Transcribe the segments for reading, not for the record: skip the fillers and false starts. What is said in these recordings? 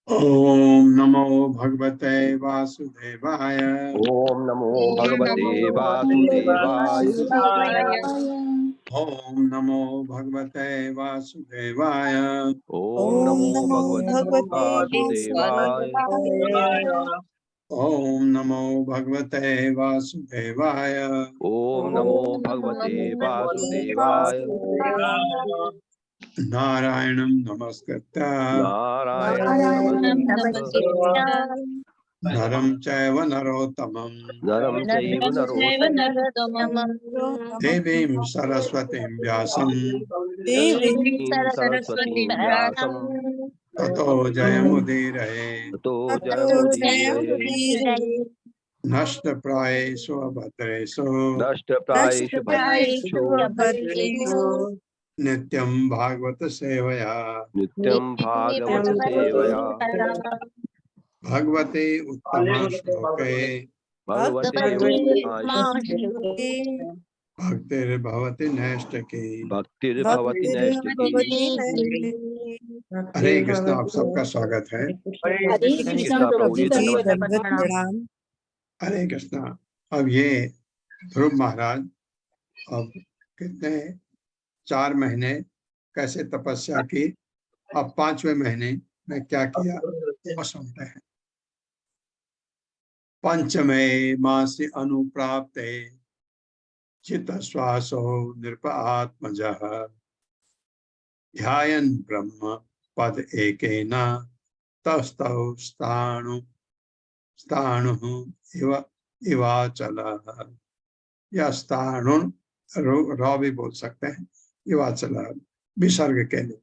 ओम नमो भगवते वासुदेवाय। ओम नमो भगवते वासुदेवाय। ओम नमो भगवते वासुदेवाय। ओम नमो भगवते वासुदेवाय। ओम नमो भगवते वासुदेवाय। ओम नमो भगवते वासुदेवाय। नारायणं नमस्कृत्य नारायणं नमस्कृत्य नरं चैव नरोत्तमं नरं चैव नरोत्तमं देवीं सरस्वतीं व्यासं सरस्वतीं व्यासं ततो जयमुदीरये। ततो जयमुदीरये। नष्टप्रायेषु अभद्रेषु नष्टप्रायेषु भद्रेषु नित्यं भागवत सेवया नित्यं भागवत सेवया भगवते उत्तमा श्लोके भगवते भक्तिर्भवति नैष्ठिकी। भक्तिर्भवति नैष्ठिकी। हरे कृष्ण। आप सबका स्वागत है। हरे कृष्ण। अब ये ध्रुव महाराज अब कितने 4 महीने कैसे तपस्या की, अब 5वें महीने में क्या किया वो सुनते हैं। पंचमे मासी अनुप्राप्ते चित्त श्वासो नृप आत्मजः ध्यायन् ब्रह्म पद एकेन तस्थौ स्थाणुः इवाचलः। या स्थाणुन र भी बोल सकते हैं, इवाचलः विसर्ग के लिए।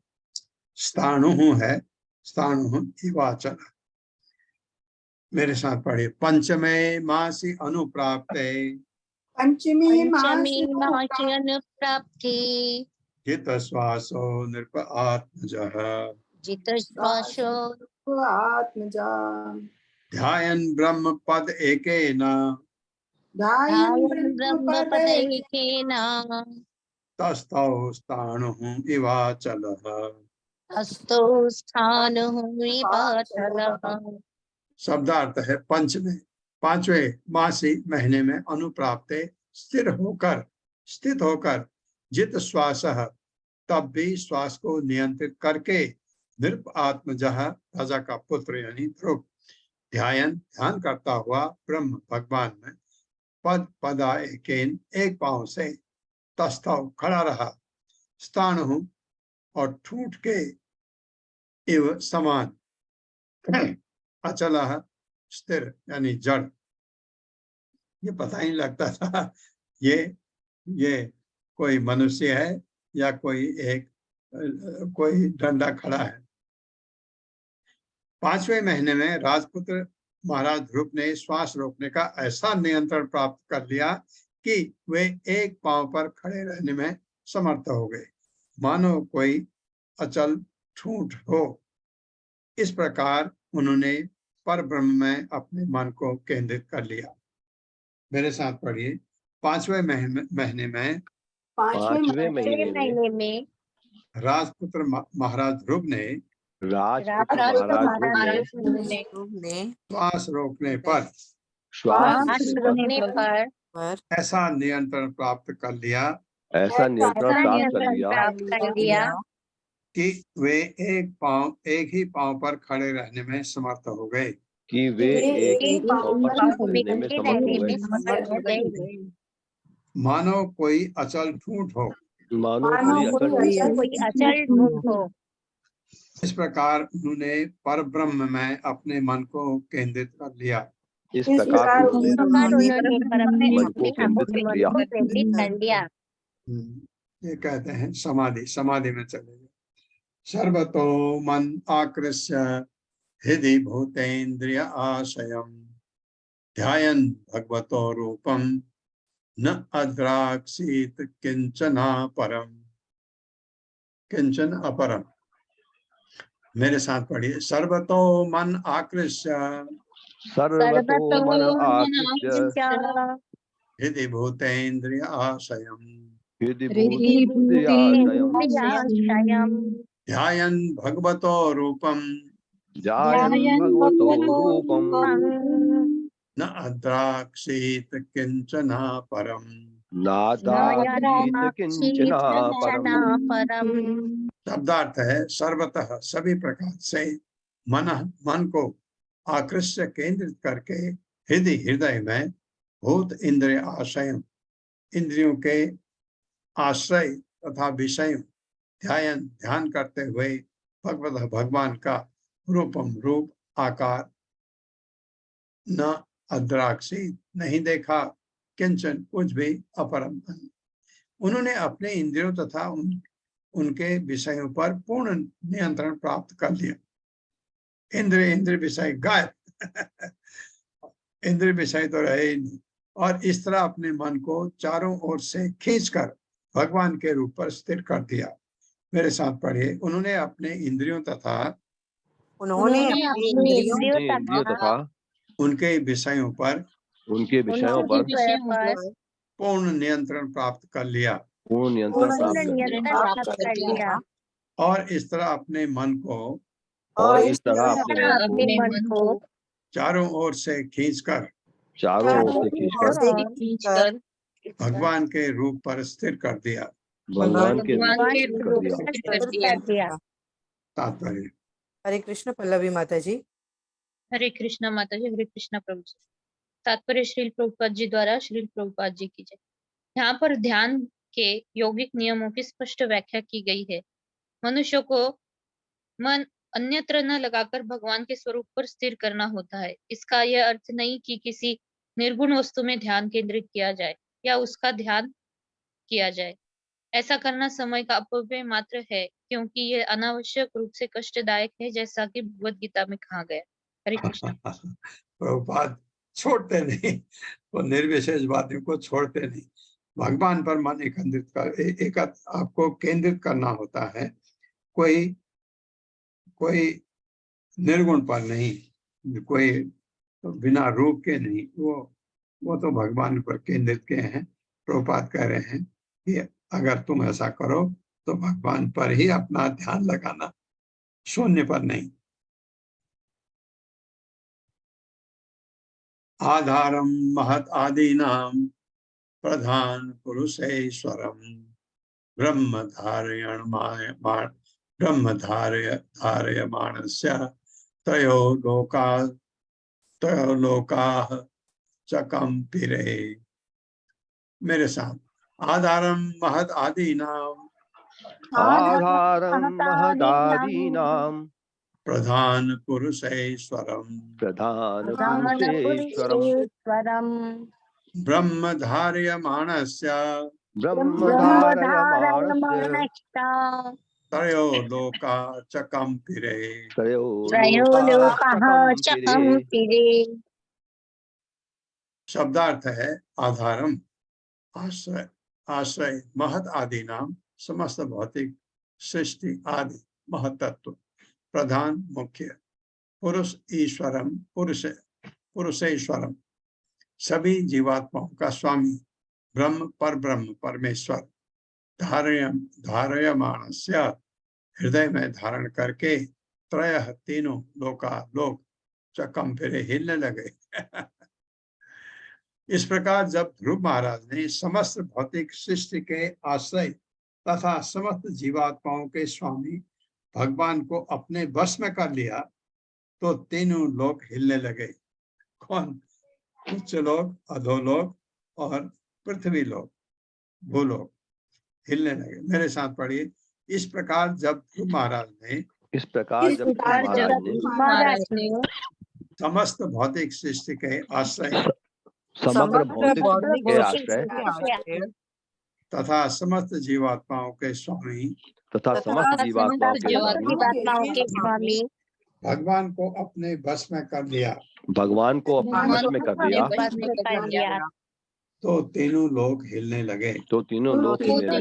स्थाणुः है, स्थाणुः इवाचलः। मेरे साथ पढ़िए। पंचमे मासी अनुप्राप्ते पंचमी पंचमी मासी मासी अनुप्राप्ति जित श्वासो नृप आत्मजः जित श्वासो आत्मजा ध्यायन् ब्रह्म पद एकेन ध्यायन् ब्रह्मपदैकेन तस्थौ स्थाणुः इवाचलः। हस्तौ स्थाणुः विभाचलः। शब्दार्थ है पंचमे, पांचवें मासी महीने में अनुप्राप्ते स्थित होकर जित श्वास तब भी श्वास को नियंत्रित करके नृप आत्मजः राजा का पुत्र यानी ध्रुव ध्यान करता हुआ ब्रह्म भगवान में पद पदा एकेन एक पांव से तस्थौ खड़ा रहा, स्थाणु और ठूठ के इव समान, अचल स्थिर यानी जड़। ये पता ही लगता था ये कोई मनुष्य है या कोई डंडा खड़ा है। पांचवें महीने में राजपुत्र महाराज ध्रुव ने श्वास रोकने का ऐसा नियंत्रण प्राप्त कर लिया कि वे एक पांव पर खड़े रहने में समर्थ हो गए, मानो कोई अचल ठूंठ हो। इस प्रकार उन्होंने पर ब्रह्म में अपने मन को केंद्रित कर लिया। मेरे साथ पढ़िए। पांचवें महीने में राजपुत्र महाराज ध्रुव ने श्वास रोकने पर ऐसा नियंत्रण प्राप्त कर लिया कि वे एक ही पांव पर खड़े रहने में समर्थ हो गए। मानो कोई अचल ठूंठ हो। इस प्रकार उन्होंने पर ब्रह्म में अपने मन को केंद्रित कर लिया। इस प्रकार उन्होंने मन को केंद्रित कर लिया। ये कहते हैं समाधि में चले गए। सर्वतो मन आकृष्य हृदि भूतेन्द्रिय आशयम् ध्यायन् भगवतो रूपम न अद्राक्षीत किंचन अपरम। मेरे साथ पढ़िए। सर्वतो मन आकृष्य हृदि भूतेन्द्रिय आशयम् ध्यायन् भगवतो रूपम न अद्राक्षीत किंचन परम। शब्दार्थ है सर्वतः सभी प्रकार से मन को आकृष्य केंद्रित करके हृदय में भूत इंद्रिय आशय इंद्रियों के आश्रय तथा विषय ध्यान करते हुए भगवान का रूप आकार न अद्राक्षी नहीं देखा किंचन कुछ भी अपरम। उन्होंने अपने इंद्रियों तथा उनके विषयों पर पूर्ण नियंत्रण प्राप्त कर लिया। इंद्र विषय गायब इंद्र विषय तो रहे ही नहीं। और इस तरह अपने मन को चारों ओर से खींचकर भगवान के रूप पर स्थिर कर दिया। मेरे साथ पढ़िए। उन्होंने अपने इंद्रियों तथा उनके विषयों पर पूर्ण नियंत्रण प्राप्त कर लिया। और इस तरह अपने मन को चारों ओर से खींचकर भगवान के रूप पर स्थिर कर दिया। तात्पर्य। हरे कृष्ण। पल्लवी माता जी। हरे कृष्णा माता जी। हरे कृष्णा प्रभु जी। तात्पर्य श्रील प्रभुपाद जी द्वारा श्रील प्रभुपाद जी की जय। यहाँ पर ध्यान के यौगिक नियमों की स्पष्ट व्याख्या की गई है। मनुष्य को मन अन्यत्र न लगाकर भगवान के स्वरूप पर स्थिर करना होता है। इसका यह अर्थ नहीं कि किसी निर्गुण वस्तु में ध्यान केंद्रित किया जाए या उसका ध्यान किया जाए। ऐसा करना समय का अपव्यय मात्र है, क्योंकि यह अनावश्यक रूप से कष्टदायक है, जैसा कि भगवत गीता में कहा गया। हरे कृष्ण। प्रभुपाद छोड़ते नहीं, वो निर्विशेष वादियों को छोड़ते नहीं। भगवान पर मन केंद्रित कर एक आपको केंद्रित करना होता है, कोई निर्गुण पर नहीं, कोई बिना रूप के नहीं, वो तो भगवान पर केंद्रित के हैं। प्रभुपाद कह रहे हैं कि अगर तुम ऐसा करो तो भगवान पर ही अपना ध्यान लगाना, शून्य पर नहीं। आधारम महत आदीनाम प्रधान पुरुषेश्वरम ब्रह्म धारयमाणस्य त्रयो लोकाः च कंपिरे। मेरे साथ, आधारम महत आदीनाम आधारं महदादीनां प्रधान पुरुषेश्वरम प्रधानपुरुषेश्वरं ब्रह्म धारयमाणस्य ब्रह्मधारयमाणस्य त्रयो लोका च कंपिरे। त्रयो त्रयोलोकाः च कंपिरे। शब्दार्थ है आधारम, आश्रय, आश्रय, महत आदि नाम, समस्त भौतिक सृष्टि आदि महतत्व, प्रधान मुख्य, पुरुष ईश्वरम, पुरुषेश्वरम, सभी जीवात्माओं का स्वामी, ब्रह्म पर ब्रह्म परमेश्वर, धारयमाणस्य हृदय में धारण करके, त्रयः तीनों लोका लोक च कंपिरे हिलने लगे। इस प्रकार जब ध्रुव महाराज ने समस्त भौतिक सृष्टि के आश्रय तथा समस्त जीवात्माओं के स्वामी भगवान को अपने वश में कर लिया तो तीनों लोग हिलने लगे। कौन? उच्च लोग, अधोलोक और पृथ्वी लोक, भूलोक हिलने लगे। मेरे साथ पढ़िए। इस प्रकार जब ध्रुव महाराज ने महाराज ने समस्त भौतिक सृष्टि के आश्रय समग्र भौतिक भौतिक के सृष्टि आश्रय के आश्रय तथा समस्त जीवात्माओं के स्वामी तथा समस्त जीवात्माओं के स्वामी जीवात्माओं के स्वामी भगवान को अपने बस में कर लिया भगवान को अपने वश में कर दिया तो तीनों लोग हिलने लगे। तो तीनों लोग हिलने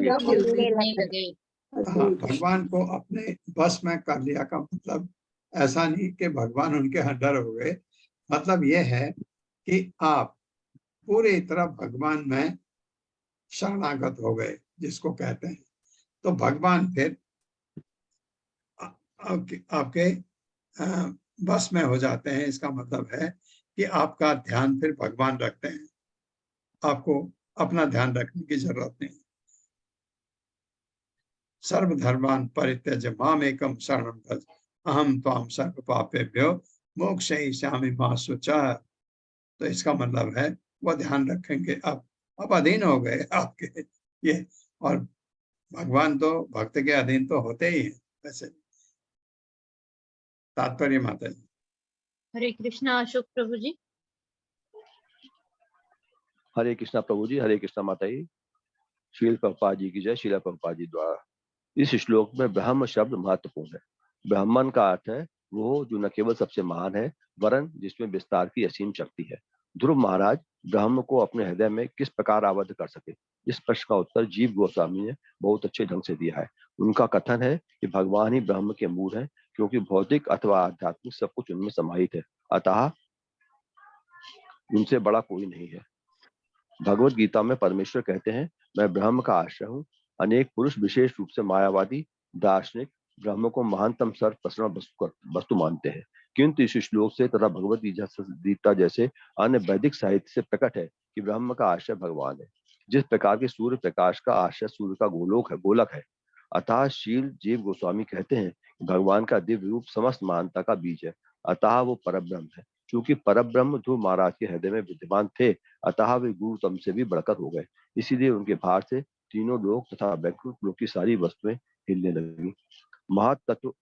लगे। हाँ, भगवान को अपने बस में कर लिया का मतलब ऐसा नहीं कि भगवान उनके अंडर हो गए। मतलब यह है कि आप पूरी तरह भगवान में शरणागत हो गए, जिसको कहते हैं। तो भगवान फिर आपके बस में हो जाते हैं। इसका मतलब है कि आपका ध्यान फिर भगवान रखते हैं, आपको अपना ध्यान रखने की जरूरत नहीं। सर्वधर्मान् परित्यज्य मामेकं शरणं व्रज अहम त्वां सर्व पापेभ्यो मोक्षयिष्यामि मा शुचः। तो इसका मतलब है वो ध्यान रखेंगे। अब अधीन हो गए आपके ये, और भगवान तो भक्त के अधीन तो होते ही हैं। वैसे तात्पर्य माता जी। हरे कृष्णा अशोक प्रभु जी। हरे कृष्णा प्रभु जी, हरे कृष्णा माता जी। श्रील प्रभुपाद जी की जय। श्रील प्रभुपाद जी द्वारा इस श्लोक में ब्रह्म शब्द महत्वपूर्ण है। ब्राह्मण का अर्थ है वो जो न केवल सबसे महान है, वरन जिसमें विस्तार की असीम शक्ति है। ध्रुव महाराज ब्रह्म को अपने हृदय में किस प्रकार आबद्ध कर सके, इस प्रश्न का उत्तर जीव गोस्वामी ने बहुत अच्छे ढंग से दिया है। उनका कथन है कि भगवान ही ब्रह्म के मूल है, क्योंकि भौतिक अथवा आध्यात्मिक सब कुछ उनमें समाहित है, अतः उनसे बड़ा कोई नहीं है। भगवत गीता में परमेश्वर कहते हैं, मैं ब्रह्म का आश्रय हूँ। अनेक पुरुष विशेष रूप से मायावादी दार्शनिक ब्रह्म को महानतम सर्वप्रसन्न वस्तु मानते हैं, किंतु इस श्लोक से तथा भगवत गीता जैसे अन्य वैदिक साहित्य से प्रकट है कि ब्रह्म का आश्रय भगवान है। जिस प्रकार के सूर्य प्रकाश का आश्रय सूर्य का गोलक है, अतः शील जीव गोस्वामी कहते हैं भगवान का दिव्य रूप समस्त महानता का बीज है, अतः वो परब्रह्म है। क्योंकि परब्रह्म ध्रुव महाराज के हृदय में विद्यमान थे, अतः वे गुरुतम से भी बढ़कर हो गए। इसीलिए उनके भार से तीनों लोक तथा वैकुंठ लोक की सारी वस्तुएं हिलने लगी। महातत्व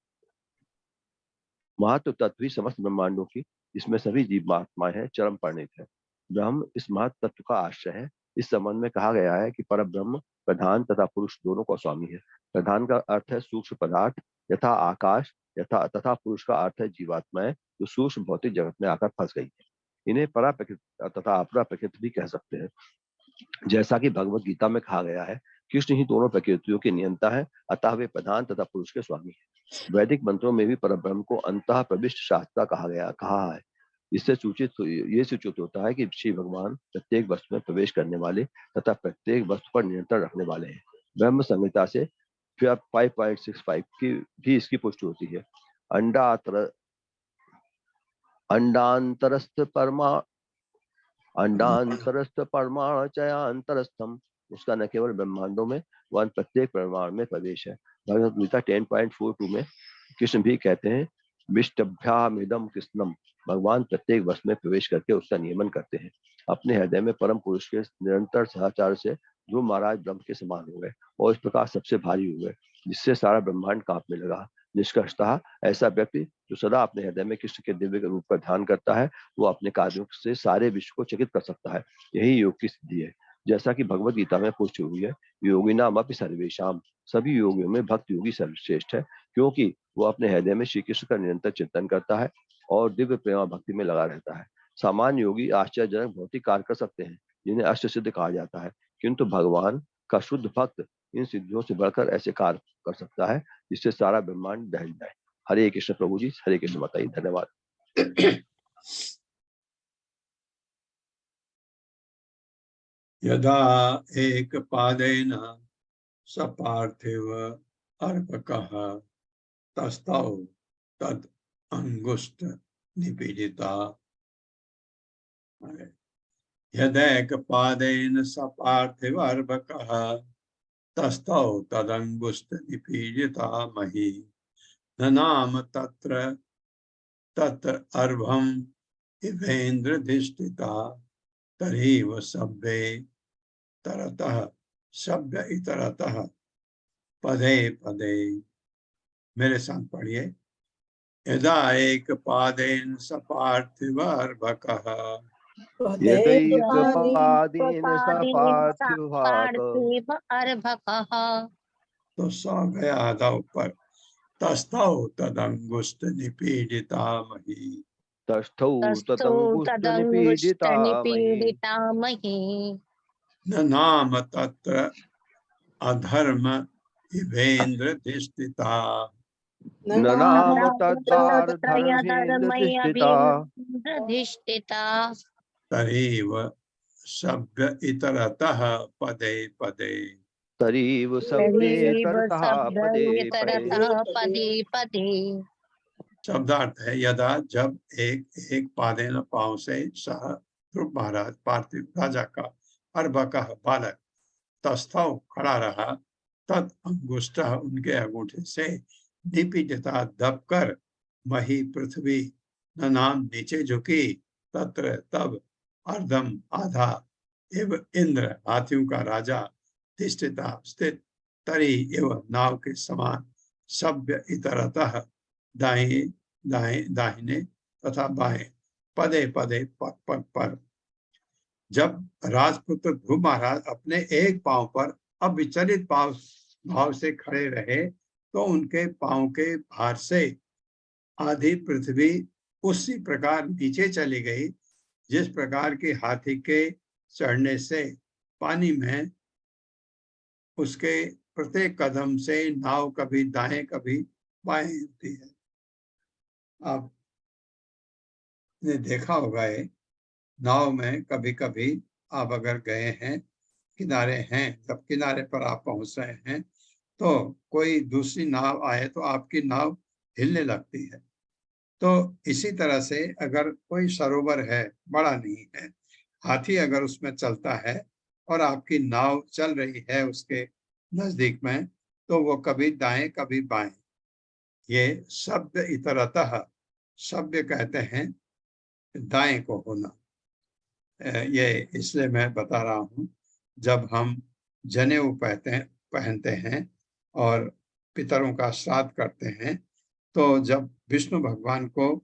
तत्व ही समस्त ब्रह्मांडों की, जिसमें सभी जीव आत्माएं हैं, चरम परिणित है। ब्रह्म इस महातत्व का आश्रय है। इस संबंध में कहा गया है कि परब्रह्म प्रधान तथा पुरुष दोनों का स्वामी है। प्रधान का अर्थ है सूक्ष्म पदार्थ यथा आकाश, तथा पुरुष का अर्थ है जीवात्माएं जो सूक्ष्म भौतिक जगत में आकर फंस गई है। इन्हें परा प्रकृति तथा अपरा प्रकृति भी कह सकते हैं। जैसा कि भगवत गीता में कहा गया है, कृष्ण ही दोनों प्रकृतियों के नियंता है, अतः वे प्रधान तथा पुरुष के स्वामी है। वैदिक मंत्रों में भी परब्रह्म को अंतः प्रविष्ट शास्त्रा कहा है। इससे सूचित होता है कि श्री भगवान प्रत्येक वस्तु में प्रवेश करने वाले तथा प्रत्येक वस्तु पर नियंत्रण रखने वाले हैं। ब्रह्म संहिता से 5.65 की भी इसकी पुष्टि होती है। अंडांतरस्थ परमाणु चयांतरस्थम, उसका न केवल ब्रह्मांडों में वन प्रत्येक परमाणु में प्रवेश है। भगवत गीता 10.42 में कृष्ण भी कहते हैं, विष्टभ्यामिदम कृष्णम, भगवान प्रत्येक वस्तु में प्रवेश करके उसका नियमन करते हैं। अपने हृदय में परम पुरुष के निरंतर सहचार से ध्रुव महाराज ब्रह्म के समान हो गए और इस प्रकार सबसे भारी हो गए, जिससे सारा ब्रह्मांड कांपने लगा। निष्कर्षतः ऐसा व्यक्ति जो सदा अपने हृदय में कृष्ण के दिव्य रूप का ध्यान करता है, वो अपने कार्यों से सारे विश्व को चकित कर सकता है। यही योग की सिद्धि है। जैसा कि भगवत गीता में पुष्टि हुई है, योगिनाम अपि सर्वेषाम, सभी योगियों में भक्त योगी सर्वश्रेष्ठ है, क्योंकि वो अपने हृदय में श्री कृष्ण का निरंतर चिंतन करता है और दिव्य प्रेम भक्ति में लगा रहता है। सामान्य योगी आश्चर्यजनक भौतिक कार्य कर सकते हैं, जिन्हें अष्ट सिद्ध कहा जाता है, किंतु भगवान का शुद्ध भक्त इन सिद्धियों से बढ़कर ऐसे कार्य कर सकता है जिससे सारा ब्रह्मांड दहल जाए। हरे कृष्ण प्रभु जी, हरे कृष्ण माताजी, धन्यवाद। यदा एक पादेन सपार्थिव अर्भकः तस्थौ तद अंगुष्ठ निपीडिता। यदैक पादेन सपार्थिव अर्भकः तस्थौ तदंगुष्ठ निपीडिता मही, न नाम तत्र तत् अर्भम इवेन्द्रधिष्ठिता, तरीव सभ्ये तरतः सभ्य इतरतः पदे पदे। मेरे साथ पढ़िए। यदा एक पादेन सपार्थिव अर्भकः, यदैक पादेन सपार्थिवाक, पार्थिव अर्भकः तो सौ गया दव पर, तस्थौ तदंगुष्ठ निपीडिता मही, तस्थौ तस्थौ तदंगुष्ठ तदंगुष्ठ निपीडिता मही, निपीडिता मही, न नाम तत्र अधर्म इवेन्द्रधिष्ठिता, न नाम तद्धर्मैः धर्मैरधिष्ठिता तरीव सभ्य इतरतः पदे पदे। तरीव तरीव सभ्येतरतः पदे पदे। सभ्येतरतः पदे पदे। शब्दार्थ है, यदा जब एक पादेन पांव से सह ध्रुव महाराज पार्थिव राजा का अर्भकः बालक तस्थौ खड़ा रहा, तद अंगुष्ठ उनके अंगूठे से निपीडिता दबकर मही पृथ्वी न नाम नीचे झुकी, तत्र तब अर्धम आधा एव इंद्र हाथियों का राजा तिष्ठिता स्थित तरी एवं नाव के समान सभ्य इतरतः दाहिने तथा बाएं पदे पदे पग पग पर। जब राजपुत्र ध्रुव महाराज अपने एक पांव पर अविचलित भाव से खड़े रहे, तो उनके पांव के भार से आधी पृथ्वी उसी प्रकार नीचे चली गई, जिस प्रकार की हाथी के चढ़ने से पानी में उसके प्रत्येक कदम से नाव कभी दाएं कभी बाएं होती है। आपने देखा होगा, ये नाव में कभी कभी आप अगर गए हैं, किनारे हैं, तब किनारे पर आप पहुंच रहे हैं, तो कोई दूसरी नाव आए तो आपकी नाव हिलने लगती है। तो इसी तरह से अगर कोई सरोवर है, बड़ा नहीं है, हाथी अगर उसमें चलता है और आपकी नाव चल रही है उसके नजदीक में, तो वो कभी दाएं कभी बाएं। ये शब्द इतरतः, सभ्य कहते हैं दाएं को होना। ये इसलिए मैं बता रहा हूँ, जब हम जनेऊ पहनते हैं और पितरों का श्राद्ध करते हैं, तो जब विष्णु भगवान को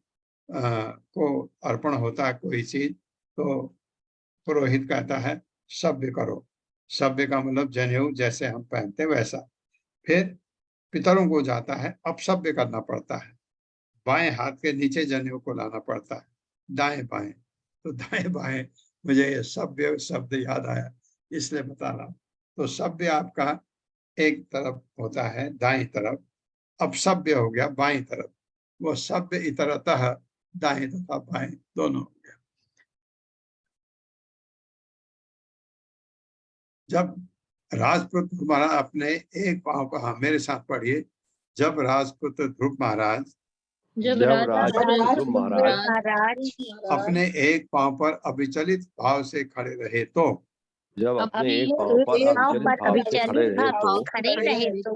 अर्पण होता है कोई चीज, तो पुरोहित कहता है सभ्य करो। सभ्य का मतलब जनेऊ जैसे हम पहनते वैसा। फिर पितरों को जाता है अपसभ्य करना पड़ता है, बाएं हाथ के नीचे जनेऊ को लाना पड़ता है, दाएं बाएं। तो दाएं बाएं मुझे ये सभ्य शब्द याद आया, इसलिए बता रहा हूं। तो सभ्य आपका एक तरफ होता है दाएं तरफ, अपसभ्य हो गया बाएं तरफ। वो सभ्य इतरतः दाएं तथा बाएं दोनों हो गया। जब राजपुत्र महाराज अपने एक पांव का, हाँ मेरे साथ पढ़िए, जब राजपुत्र ध्रुव महाराज जब राजपुत्र महाराज महाराज अपने एक पांव पर अविचलित भाव से खड़े रहे तो, जब अपने एक पांव एक पर पांव अविचलित पर भाव से खड़े अविचलित रहे भाव तो खड़े रहे तो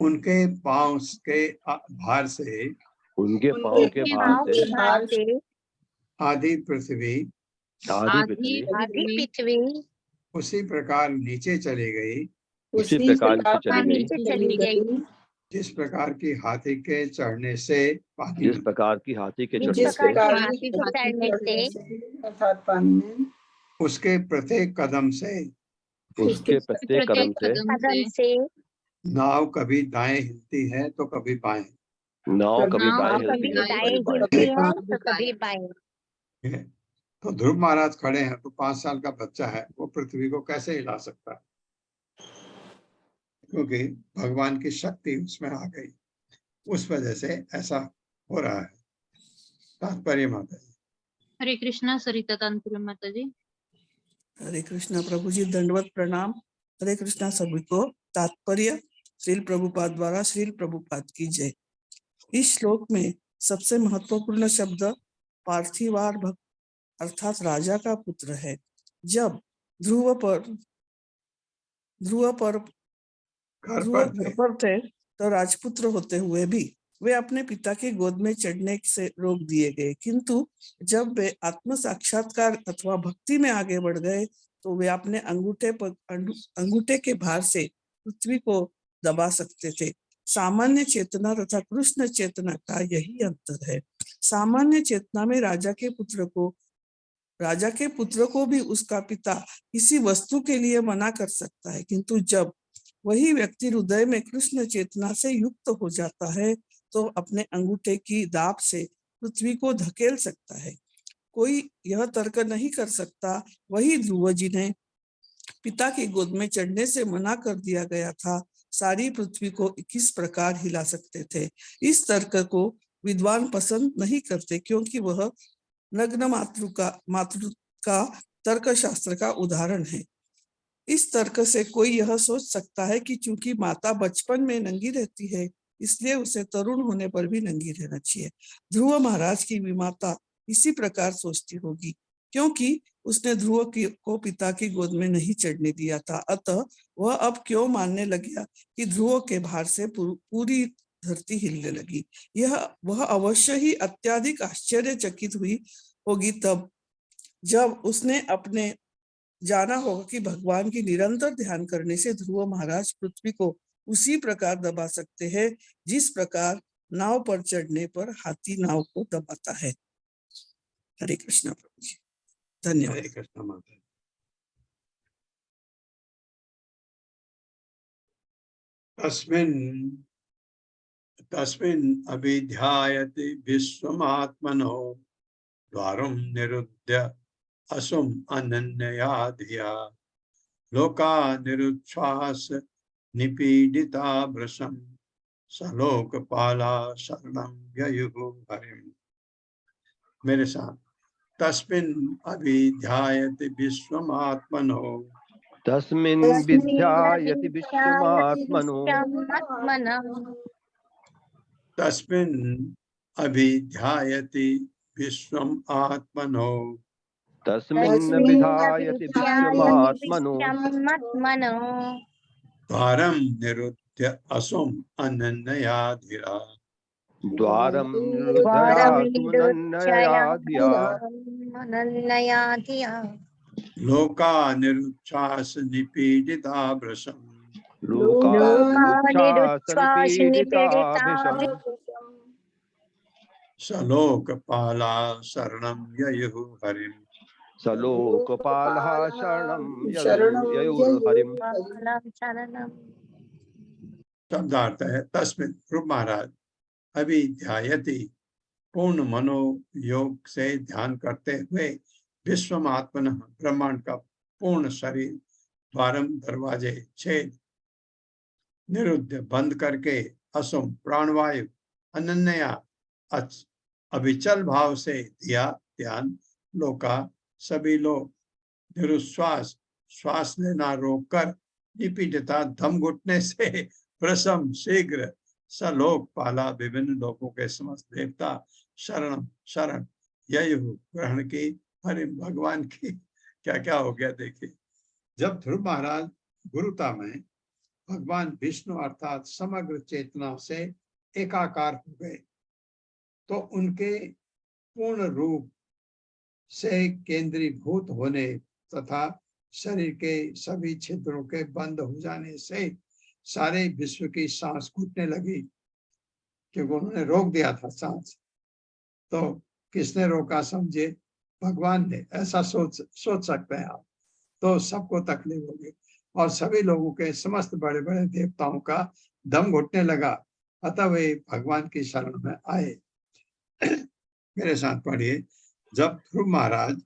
उनके पांव के भार से उनके पांव के भार पांव से के भार से आधी पृथ्वी आधी पृथ्वी आधी पृथ्वी उसी प्रकार नीचे चली गई, उसी प्रकार नीचे चली गई, नीचे चली गई, जिस प्रकार की हाथी के चढ़ने से पानी जिस प्रकार की हाथी के जिस चढ़ने प्रकार से की चढ़ने से अर्थात पानी में उसके प्रत्येक कदम से उसके प्रत्येक कदम से नाव कभी दाएं हिलती है तो कभी बाएं। नाव कभी नाव दाएं कभी हिलती है दाएं तो कभी हिलती बाएं। है तो कभी बाएं। तो ध्रुव महाराज खड़े हैं, तो 5 साल का बच्चा है, वो पृथ्वी को कैसे हिला सकता है? क्योंकि भगवान की शक्ति उसमें आ गई, उस वजह से ऐसा हो रहा है। तात्पर्य माता जी। हरे कृष्णा सरिता तांत्रिक माता जी। हरे कृष्णा प्रभु जी, दंडवत प्रणाम। हरे कृष्णा सभी को। तात्पर्य श्रील प्रभुपाद द्वारा श्रील प्रभुपाद की जय। इस श्लोक में सबसे महत्वपूर्ण शब्द पार्थिवार भक्त अर्थात राजा का पुत्र है। जब ध्रुव घर पर थे तो राजपुत्र होते हुए भी वे अपने पिता की गोद में चढ़ने से रोक दिए गए, किंतु जब वे आत्म साक्षात्कार अथवा भक्ति में आगे बढ़ गए तो वे अपने अंगूठे के भार से पृथ्वी को दबा सकते थे। सामान्य चेतना तथा कृष्ण चेतना का यही अंतर है। सामान्य चेतना में राजा के पुत्र को भी उसका पिता किसी वस्तु के लिए मना कर सकता है, किंतु जब वही व्यक्ति हृदय में कृष्ण चेतना से युक्त हो जाता है तो अपने अंगूठे की दाब से पृथ्वी को धकेल सकता है। कोई यह तर्क नहीं कर सकता वही ध्रुव जिन्हें पिता की गोद में चढ़ने से मना कर दिया गया था, सारी पृथ्वी को किस प्रकार हिला सकते थे। इस तर्क को विद्वान पसंद नहीं करते, क्योंकि वह नग्न मातृ का तर्क शास्त्र का उदाहरण है। इस तर्क से कोई यह सोच सकता है कि चूंकि माता बचपन में नंगी रहती है इसलिए उसे तरुण होने पर भी नंगी रहना चाहिए। ध्रुव महाराज की भी माता इसी प्रकार सोचती होगी, क्योंकि उसने ध्रुव को पिता की गोद में नहीं चढ़ने दिया था। अतः वह अब क्यों मानने लगा कि ध्रुव के भार से पूरी धरती हिलने लगी। वह अवश्य ही अत्यधिक आश्चर्यचकित हुई होगी तब जब उसने अपने जाना होगा कि भगवान की निरंतर ध्यान करने से ध्रुव महाराज पृथ्वी को उसी प्रकार दबा सकते हैं जिस प्रकार नाव पर चढ़ने पर हाथी नाव को दबाता है। हरे कृष्णा प्रभु जी, धन्यवाद। हरे कृष्णा माता। तस्मिन् अभिध्यायति विश्वमात्मनो द्वारं निरुद्य असुम अनन्यया धिया लोका निरुच्छ्वास निपीडिता भृशं सलोकपाला शरणं ययुः हरिम्। मेरे साथ। तस्मिन् अभिध्यायति विश्वमात्मनो तस्मिन् विद्यायति विश्वमात्मनो तस्मिन् अभिध्यायति विश्वम् आत्मनो तस्मिन् विधायति विश्वमात्मनो द्वारं निरुद्य असुम अनन्यया धिया द्वारं निरुद्धया लोका निरुच्छ्वास निपीडिता भृशं लोकानिरुच्छ्वासनिपीडिताभिषम् सलोकपाला शरणं ययुः हरिं सलोकपालः शरणं ययुर्हरिम्। शब्दार्थ है तस्मिन् ध्रुव महाराज अभी ध्यायति पूर्ण मनोयोग से ध्यान करते हुए विश्वमात्मन ब्रह्मांड का पूर्ण शरीर द्वारम दरवाजे छेद निरुद्ध बंद करके असुम प्राणवायु अनन्या अविचल भाव से दिया ध्यान लोका सभी लोग निरुश्वास श्वास लेना रोककर निपीड़िता दम घुटने से प्रसम शीघ्र सलोक पाला विभिन्न लोगों के समस्त देवता शरण शरण यही ग्रहण की हरिम भगवान की। क्या क्या हो गया देखिए। जब ध्रुव महाराज गुरुता में भगवान विष्णु अर्थात समग्र चेतना से एकाकार हो गए तो उनके पूर्ण रूप से केंद्रीभूत होने तथा शरीर के सभी छिद्रों के बंद हो जाने से सारे विश्व की सांस घुटने लगी, क्योंकि उन्होंने रोक दिया था सांस। तो किसने रोका समझे? भगवान ने। ऐसा सोच सकते हैं आप। तो सबको तकलीफ होगी और सभी लोगों के समस्त बड़े बड़े देवताओं का दम घुटने लगा, अतः वे भगवान की शरण में आए। मेरे साथ पढ़िए। जब ध्रुव महाराज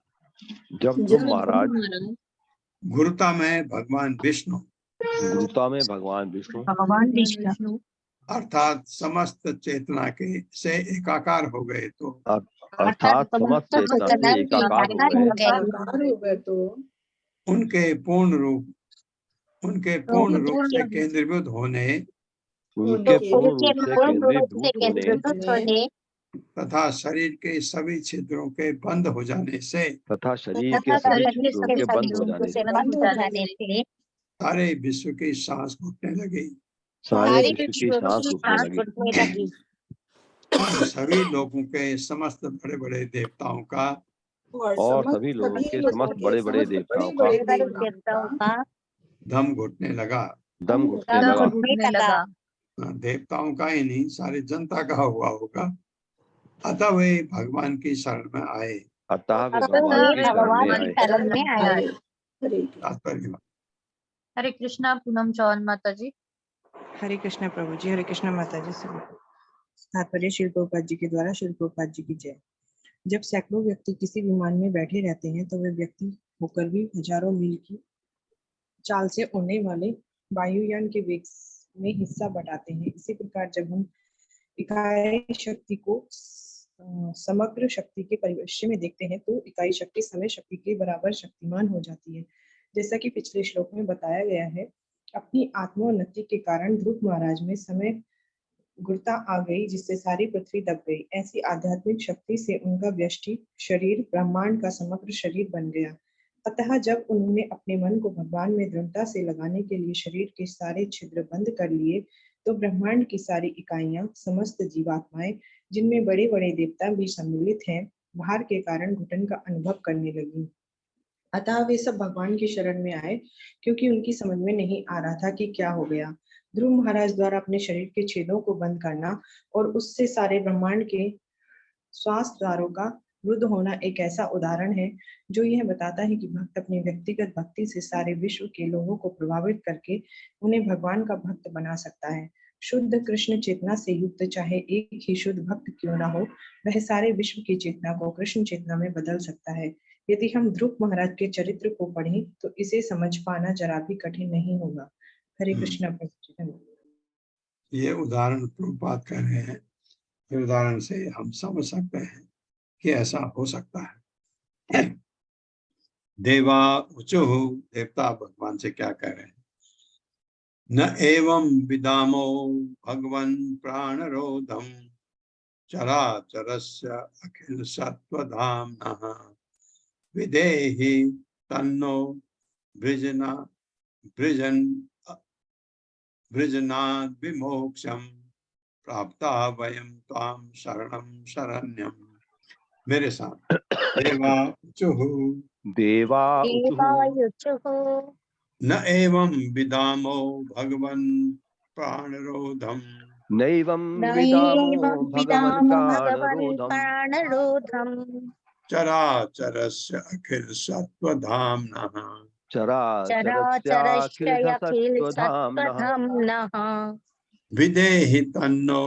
गुरुता में भगवान विष्णु अर्थात समस्त चेतना के से एकाकार हो गए तो उनके पूर्ण रूप से केंद्रीभूत होने तथा शरीर के सभी छिद्रों के बंद हो जाने से सारे विश्व की सांस घुटने लगी और सभी लोगों के समस्त बड़े बड़े देवताओं का दम घुटने लगा। देवताओं का ही नहीं, सारी जनता का हुआ होगा। अतः वे भगवान की शरण में आए। हरे कृष्णा। पूनम चौहान माता जी। हरे कृष्णा प्रभु जी। हरे कृष्णा माता जी। तात्पर्य श्रील प्रभुपाद जी के द्वारा। श्रील प्रभुपाद जी की जय। जब सैकड़ों व्यक्ति किसी विमान में बैठे रहते हैं तो वे व्यक्ति होकर भी हजारों मील की चाल से उड़ने वाले वायुयान के वेग में हिस्सा बटाते हैं। इसी प्रकार जब हम इकाई शक्ति को समग्र शक्ति के परिवेश में देखते हैं तो इकाई शक्ति समय शक्ति के बराबर शक्तिमान हो जाती है। जैसा कि पिछले श्लोक में बताया गया है, अपनी आत्मोन्नति के कारण ध्रुव महाराज में समय गुरुता आ गई जिससे सारी पृथ्वी दब गई। ऐसी आध्यात्मिक शक्ति से उनका व्यष्टि शरीर ब्रह्मांड का समग्र शरीर बन गया। अतः जब उन्होंने अपने मन को भगवान में दृढ़ता से लगाने के लिए शरीर के सारे छिद्र बंद कर लिए तो ब्रह्मांड की सारी इकाइयां, समस्त जीवात्माएं, जिनमें बड़े बड़े देवता भी सम्मिलित हैं, भार के कारण घुटन का अनुभव करने लगी। अतः वे सब भगवान की शरण में आए क्योंकि उनकी समझ में नहीं आ रहा था कि क्या हो गया। ध्रुव महाराज द्वारा अपने शरीर के छेदों को बंद करना और उससे सारे ब्रह्मांड के श्वास द्वारों का रुद्ध होना एक ऐसा उदाहरण है जो यह बताता है कि भक्त अपनी व्यक्तिगत भक्ति से सारे विश्व के लोगों को प्रभावित करके उन्हें भगवान का भक्त बना सकता है। शुद्ध कृष्ण चेतना से युक्त चाहे एक ही शुद्ध भक्त क्यों ना हो, वह सारे विश्व की चेतना को कृष्ण चेतना में बदल सकता है। यदि हम ध्रुव महाराज के चरित्र को पढ़ें तो इसे समझ पाना जरा भी कठिन नहीं होगा। हरे कृष्ण। ये उदाहरण प्रभुपाद कर रहे हैं। ये उदाहरण से हम समझ सकते हैं कि ऐसा हो सकता है। देवा उचु, देवता भगवान से क्या कह रहे हैं? न एवं विदामो भगवन् प्राणरोधम चराचरस्य अखिल सत्वधाम्नः विदेहि तन्नो वृजनाद् विमोक्षम प्राप्ता वयं त्वां शरणं शरण्यम्। मेरे साथ। देवा उचुः न एवं विदामो भगवन् प्राणरोधम नैवं नैवं विदामो भगवन् विदाम भगवन् प्राणरोधम् प्राणरोधम् चराचरस्य अखिल सत्वधाम्नः चराचरश्चयखिल चराचरस्याखिलसत्त्वधाम्नः सत्त्वधाम्नः विदेहि तन्नो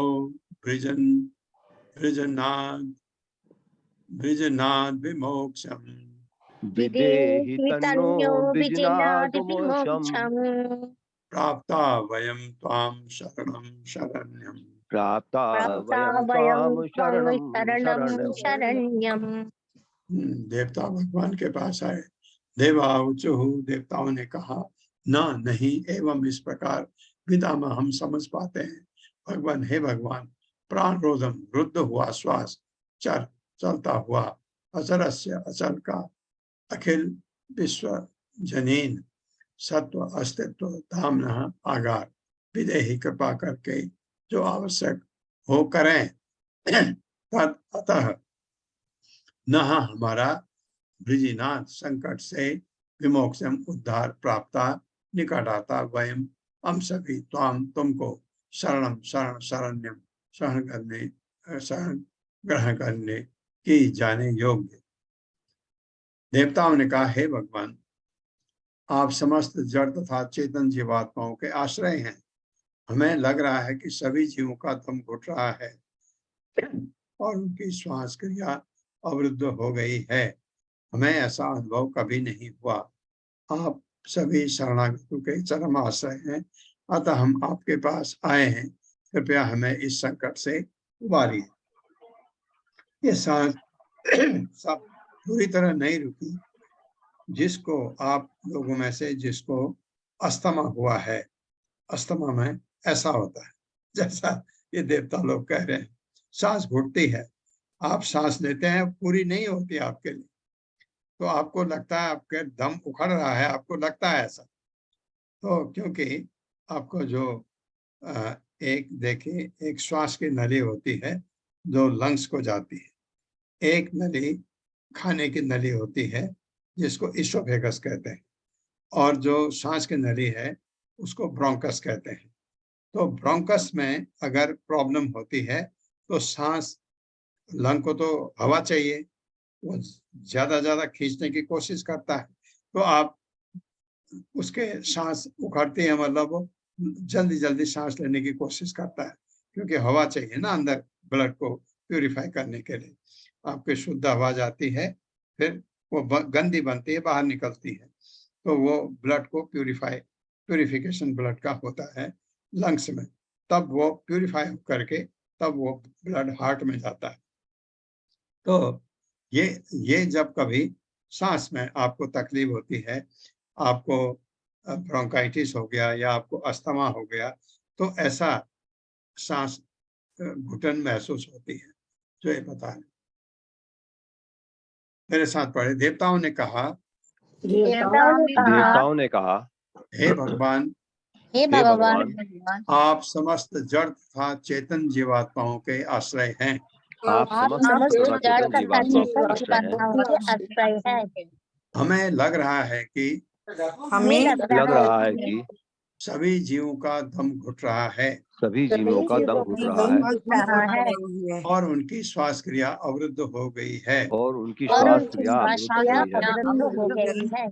वृजनाद् वृजनाद् विमोक्षम् विदेहि विदेहि तन्नो तन्नो विजिनाद् मोक्षम् विजिनाद्विमोक्षम् प्राप्ता वयं त्वां शरणं शरण्यम्। प्राप्ता प्राप्ता वयं वयं त्वां त्वं शरणं शरणं शरण्यम्। देवता भगवान के पास आए। देवाउचुः, देवताओं ने कहा, ना नहीं, एवं इस प्रकार विदाम हम समझ पाते हैं। भगवान, हे भगवान, प्राण रोधम रुद्ध हुआ श्वास, चर चलता हुआ, अचरस्य अचल का, अखिल विश्व जनीन, सत्व अस्तित्व, धामना आगार, विदेही कृपा करके जो आवश्यक हो करें, तद अतः न हमारा ब्रिजिनाथ संकट से विमोक्षम उद्धार प्राप्ता निकट आता वयम हम सभी त्वाम तुमको शरणम शरण शरण्यम शरण ग्रहण करने की जाने योग्य। देवताओं ने कहा, हे भगवान, आप समस्त जड़ तथा चेतन जीवात्माओं के आश्रय हैं। हमें लग रहा है कि सभी जीवों का दम घुट रहा है और उनकी श्वास क्रिया अवरुद्ध हो गई है। हमें ऐसा अनुभव कभी नहीं हुआ। आप सभी शरणागतों के चरम आश्रय हैं, अतः हम आपके पास आए हैं। कृपया हमें इस संकट से उबारिए। ये सांस सब पूरी तरह नहीं रुकी। जिसको आप लोगों में से जिसको अस्थमा हुआ है, अस्थमा में ऐसा होता है जैसा ये देवता लोग कह रहे हैं, सांस घुटती है, आप सांस लेते हैं, पूरी नहीं होती आपके लिए, तो आपको लगता है आपके दम उखड़ रहा है, आपको लगता है ऐसा। तो क्योंकि आपको जो एक देखिए, एक श्वास की नली होती है जो लंग्स को जाती है, एक नली खाने की नली होती है जिसको इसोफेगस कहते हैं, और जो सांस की नली है उसको ब्रोंकस कहते हैं। तो ब्रोंकस में अगर प्रॉब्लम होती है तो सांस, लंग को तो हवा चाहिए, वो ज्यादा खींचने की कोशिश करता है, तो आप उसके सांस उखड़ती है, मतलब वो जल्दी सांस लेने की कोशिश करता है, क्योंकि हवा चाहिए ना अंदर ब्लड को प्यूरिफाई करने के लिए। आपकी शुद्ध हवा जाती है, फिर वो गंदी बनती है, बाहर निकलती है, तो वो ब्लड को प्यूरिफिकेशन ब्लड का होता है लंग्स में, तब वो प्यूरिफाई करके तब वो ब्लड हार्ट में जाता है। तो ये जब कभी सांस में आपको तकलीफ होती है, आपको ब्रोंकाइटिस हो गया या आपको अस्थमा हो गया, तो ऐसा सांस घुटन महसूस होती है, जो ये बता रहे। मेरे साथ पढ़े। देवताओं ने कहा, देवताओं ने कहा, हे भगवान, हे भगवान, आप समस्त जड़ तथा चेतन जीवात्माओं के आश्रय हैं। आप समस्त समस्त जड़ चेतन तथा जीवात्माओं चेतन के आश्रय हैं। जीवात्माओं के आश्रय है। हमें लग रहा है कि हमें लग रहा है कि सभी जीवों का दम घुट रहा है सभी जीवों का दम घुट रहा है और उनकी श्वास क्रिया अवरुद्ध हो गई है। और उनकी और श्वास उनकी क्रिया श्वास अवरुद्ध हो क्रिया गई है। अवरुद्ध हो गई है।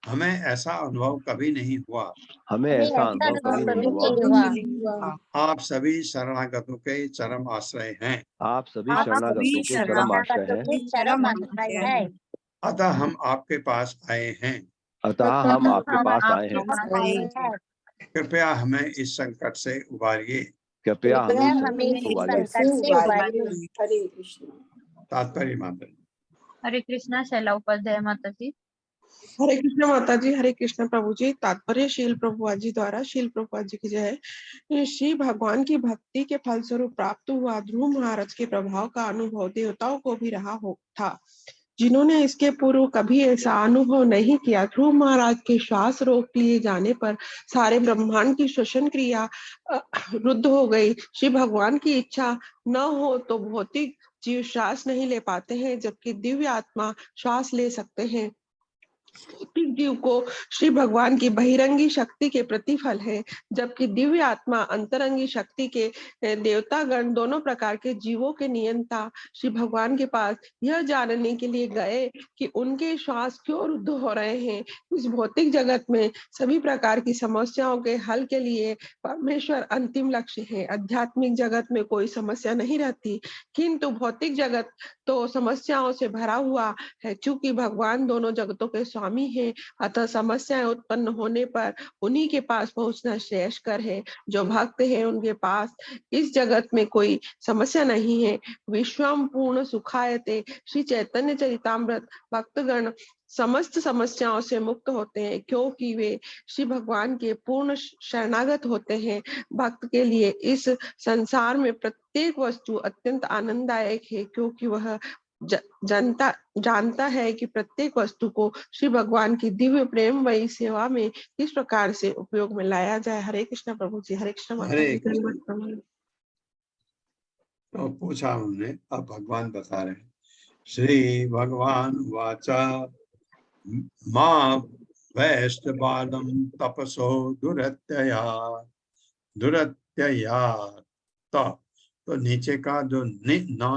हमें ऐसा अनुभव कभी नहीं हुआ। हमें ऐसा अनुभव कभी नहीं हुआ। आप सभी शरणागतों के चरम आश्रय हैं। आप सभी आप शरणागतों के चरम आश्रय शरणागतों हैं। के चरम आश्रय है। अतः हम आपके पास आए हैं। अतः हम आपके पास आए आपके हैं। पास आए हैं। कृपया हमें इस संकट से उबारिए। कृपया हमें इस हमें संकट इस से उबारिए। संकट से उबारिए। हरे कृष्ण। तात्पर्य माता जी। हरे कृष्णा। शैला उपाध्याय माता जी। हरे कृष्ण माता जी, हरे कृष्ण प्रभु जी। तात्पर्य शील प्रभुपाद जी द्वारा, शील प्रभुपाद जी की जय। श्री भगवान की भक्ति के फलस्वरूप प्राप्त हुआ ध्रुव महाराज के प्रभाव का अनुभव देवताओं को भी रहा था, जिन्होंने इसके पूर्व कभी ऐसा अनुभव नहीं किया। ध्रुव महाराज के श्वास रोक लिए जाने पर सारे ब्रह्मांड की श्वसन क्रिया रुद्ध हो गई। श्री भगवान की इच्छा न हो तो भौतिक जीव श्वास नहीं ले पाते हैं, जबकि दिव्य आत्मा श्वास ले सकते हैं। भौतिक जीव को श्री भगवान की बहिरंगी शक्ति के प्रतिफल है, जबकि दिव्य आत्मा अंतरंगी शक्ति के देवतागण दोनों प्रकार के जीवों के नियंता श्री भगवान के पास यह जानने के लिए गए कि उनके श्वास क्यों रुद्ध हो रहे हैं। इस भौतिक जगत में सभी प्रकार की समस्याओं के हल के लिए परमेश्वर अंतिम लक्ष्य है। आध्यात्मिक जगत में कोई समस्या नहीं रहती, किंतु भौतिक जगत तो समस्याओं से भरा हुआ है। चूंकि भगवान दोनों जगतों के स्वामी हैं, अतः समस्याएं उत्पन्न होने पर उन्हीं के पास पहुंचना श्रेयस्कर है। जो भक्त है उनके पास इस जगत में कोई समस्या नहीं है। विश्वम पूर्ण सुखायते श्री चैतन्य चरितामृत भक्तगण समस्त समस्याओं से मुक्त होते हैं, क्योंकि वे श्री भगवान के पूर्ण शरणागत होते हैं। भक्त के लिए इस संसार में प्रत्येक वस्तु अत्यंत आनंददायक है, क्योंकि वह जानता है कि प्रत्येक वस्तु को श्री भगवान की दिव्य प्रेममयी सेवा में किस प्रकार से उपयोग में लाया जाए। हरे कृष्ण प्रभु जी। हरे कृष्ण माता हरे जी। कृष्ण। तो पूछा उन्होंने, अब भगवान बता रहे हैं। श्री भगवान वाचा मां वैष्ट बालम तपसो दुरत्यया तो नीचे का जो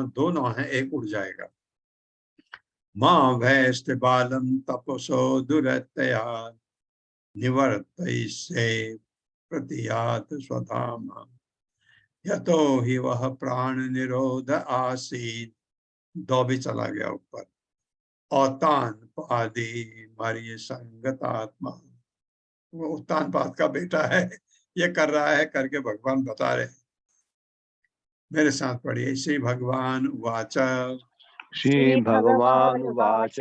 दो नौ है एक उड़ जाएगा। मां वैष्ट बालम तपसो दुरत्यया निवर्तयिष्ये प्रतियात स्वधाम यतो हि वह प्राण निरोध आसीत। दो भी चला गया ऊपर। औतान पादी मारिय संगतात्मा, वो उत्तान पाद का बेटा है, ये कर रहा है करके भगवान बता रहे हैं। मेरे साथ पढ़िए। श्री भगवान वाचा श्री भगवान वाच